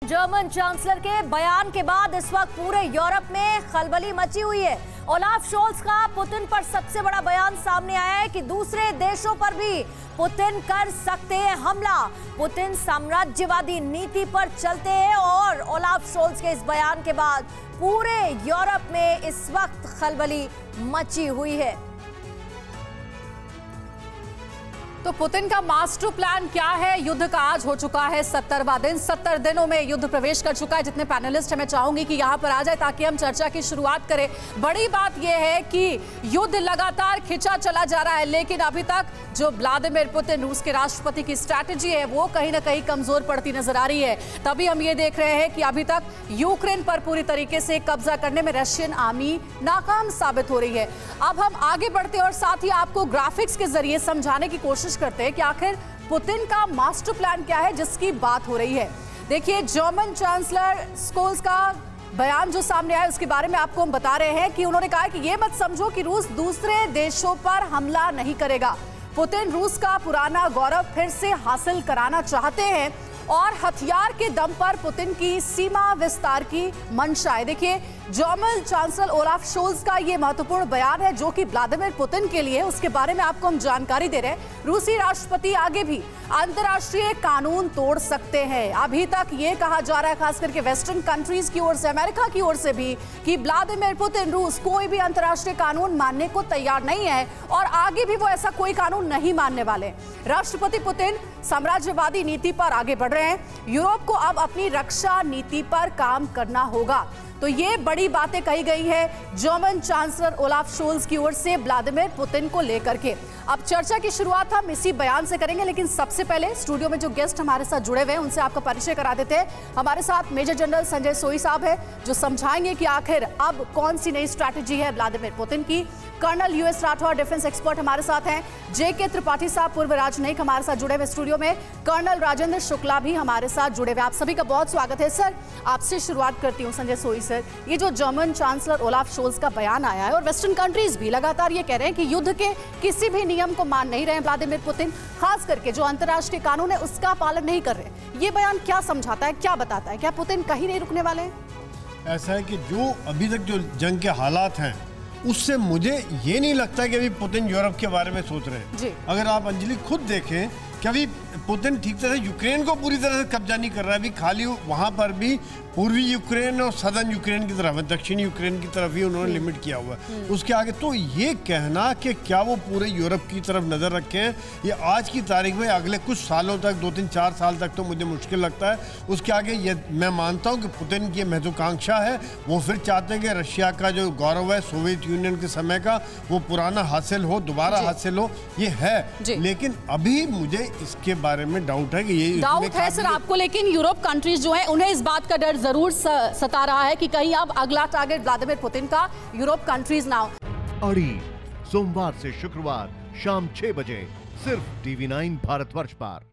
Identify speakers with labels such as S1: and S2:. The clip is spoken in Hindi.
S1: जर्मन चांसलर के बयान के बाद इस वक्त पूरे यूरोप में खलबली मची हुई है। ओलाफ शोल्स का पुतिन पर सबसे बड़ा बयान सामने आया है कि दूसरे देशों पर भी पुतिन कर सकते हैं हमला। पुतिन साम्राज्यवादी नीति पर चलते हैं और ओलाफ शोल्स के इस बयान के बाद पूरे यूरोप में इस वक्त खलबली मची हुई है।
S2: तो पुतिन का मास्टर प्लान क्या है? युद्ध का आज हो चुका है 70वां दिन। 70 दिनों में युद्ध प्रवेश कर चुका है। जितने पैनलिस्ट हैं मैं चाहूंगी कि यहां पर आ जाए ताकि हम चर्चा की शुरुआत करें। बड़ी बात यह है कि युद्ध लगातार खिंचा चला जा रहा है, लेकिन अभी तक जो व्लादिमीर पुतिन रूस के राष्ट्रपति की स्ट्रैटेजी है वो कहीं ना कहीं कमजोर पड़ती नजर आ रही है। तभी हम ये देख रहे हैं कि अभी तक यूक्रेन पर पूरी तरीके से कब्जा करने में रशियन आर्मी नाकाम साबित हो रही है। अब हम आगे बढ़ते हैं और साथ ही आपको ग्राफिक्स के जरिए समझाने की कोशिश करते हैं कि आखिर पुतिन का मास्टर प्लान क्या है जिसकी बात हो रही है। देखिए, जर्मन चांसलर स्कोल्स का बयान जो सामने आया उसके बारे में आपको हम बता रहे हैं कि उन्होंने कहा कि यह मत समझो कि रूस दूसरे देशों पर हमला नहीं करेगा। पुतिन रूस का पुराना गौरव फिर से हासिल कराना चाहते हैं और हथियार के दम पर पुतिन की सीमा विस्तार की मंशा है। देखिए, जर्मन चांसलर ओलाफ शोल्स का यह महत्वपूर्ण बयान है जो कि व्लादिमीर पुतिन के लिए, उसके बारे में आपको हम जानकारी दे रहे हैं। रूसी राष्ट्रपति आगे भी अंतर्राष्ट्रीय कानून तोड़ सकते हैं। अभी तक ये कहा जा रहा है, खास करके वेस्टर्न कंट्रीज की ओर से, अमेरिका की ओर से भी, कि व्लादिमीर पुतिन रूस कोई भी अंतर्राष्ट्रीय कानून मानने को तैयार नहीं है और आगे भी वो ऐसा कोई कानून नहीं मानने वाले। राष्ट्रपति पुतिन साम्राज्यवादी नीति पर आगे बढ़ रहे हैं। यूरोप को अब अपनी रक्षा नीति पर काम करना होगा। तो ये बड़ी बातें कही गई है जर्मन चांसलर ओलाफ शोल्स की ओर से व्लादिमीर पुतिन को लेकर के। अब चर्चा की शुरुआत हम इसी बयान से करेंगे, लेकिन सबसे पहले स्टूडियो में जो गेस्ट हमारे साथ जुड़े हुए हैं उनसे आपका परिचय करा देते हैं। हमारे साथ मेजर जनरल संजय सोई साहब है जो समझाएंगे कि आखिर अब कौन सी नई स्ट्रैटेजी है व्लादिमीर पुतिन की। Colonel U S Rathore defence expert हमारे साथ हैं। जेके त्रिपाठी साहब पूर्व राजनयिक हमारे साथ जुड़े हुए स्टूडियो में। कर्नल राजेंद्र शुक्ला भी हमारे साथ जुड़े हुए। आप सभी का बहुत स्वागत है। सर, आपसे शुरुआत करती हूँ संजय सोई सर। ये जो जर्मन चांसलर ओलाफ शोल्स का बयान आया है और वेस्टर्न कंट्रीज भी लगातार ये कह रहे हैं कि युद्ध के किसी भी नियम को मान नहीं रहे व्लादिमीर पुतिन, खास करके जो अंतर्राष्ट्रीय कानून है उसका पालन नहीं कर रहे। ये बयान क्या समझाता है, क्या बताता है? क्या पुतिन कहीं नहीं रुकने वाले हैं?
S3: ऐसा है कि जो अभी तक जो जंग के हालात हैं उससे मुझे ये नहीं लगता कि अभी पुतिन यूरोप के बारे में सोच रहे हैं। अगर आप अंजलि खुद देखें कि अभी पुतिन ठीक तरह यूक्रेन को पूरी तरह से कब्जा नहीं कर रहा है। अभी खाली वहाँ पर भी पूर्वी यूक्रेन और सदर्न यूक्रेन की तरफ, दक्षिणी यूक्रेन की तरफ ही उन्होंने लिमिट किया हुआ है। उसके आगे तो ये कहना कि क्या वो पूरे यूरोप की तरफ नज़र रखे हैं, ये आज की तारीख में अगले कुछ सालों तक, 2-3-4 साल तक तो मुझे मुश्किल लगता है। उसके आगे ये मैं मानता हूँ कि पुतिन की महत्वाकांक्षा है, वो फिर चाहते हैं कि रशिया का जो गौरव है सोवियत यूनियन के समय का वो पुराना हासिल हो, दोबारा हासिल हो, ये है। लेकिन अभी मुझे इसके बारे में डाउट है कि ये
S2: डाउट है सर आपको, लेकिन यूरोप कंट्रीज जो है उन्हें इस बात का डर जरूर सता रहा है कि कहीं अब अगला टारगेट व्लादिमीर पुतिन का यूरोप कंट्रीज ना हो।
S4: अड़ी सोमवार से शुक्रवार शाम 6 बजे सिर्फ TV9 भारतवर्ष पर।